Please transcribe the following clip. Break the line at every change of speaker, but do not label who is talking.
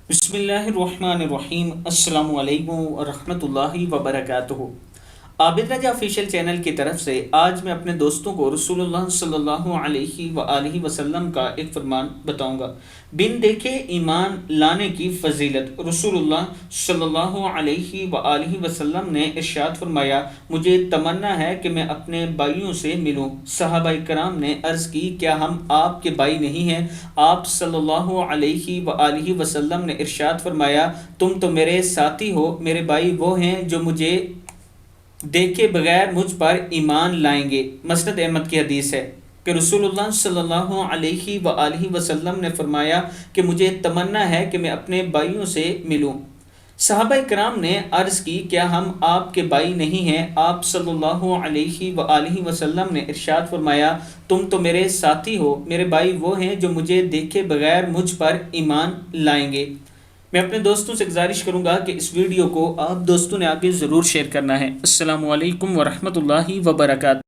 बिस्मिल्लाहिर्रहमानिर्रहीम। अस्सलामु अलैकुम वरहमतुल्लाहि वबरकातुहू। आबिद रजा ऑफिशियल चैनल की तरफ से आज मैं अपने दोस्तों को रसूलुल्लाह सल्लल्लाहु अलैहि वसल्लम का एक फरमान बताऊंगा। बिन देखे ईमान लाने की फजीलत। रसूलुल्लाह सल्लल्लाहु अलैहि वसल्लम ने इरशाद फरमाया, मुझे तमन्ना है कि मैं अपने भाइयों से मिलूं। सहाबाए कराम ने अर्ज़ की, क्या हम आपके भाई नहीं हैं? आप सल्लल्लाहु अलैहि वसल्लम ने इरशाद फरमाया, तुम तो मेरे साथी हो, मेरे भाई वो हैं जो मुझे देखे बगैर मुझ पर ईमान लाएंगे। मसनद अहमद की हदीस है कि रसूलुल्लाह सल्लल्लाहु अलैहि वसल्लम ने फरमाया कि मुझे तमन्ना है कि मैं अपने भाइयों से मिलूं। सहाबाए कराम ने अर्ज़ की, क्या हम आपके भाई नहीं हैं? आप सल्लल्लाहु अलैहि वसल्लम ने इरशाद फरमाया, तुम तो मेरे साथी हो, मेरे भाई वो हैं जो मुझे देखे बगैर मुझ पर ईमान लाएंगे। मैं अपने दोस्तों से गुजारिश करूंगा कि इस वीडियो को आप दोस्तों ने आगे ज़रूर शेयर करना है। अस्सलामु अलैकुम वरहमतुल्लाहि वबरकातुहू।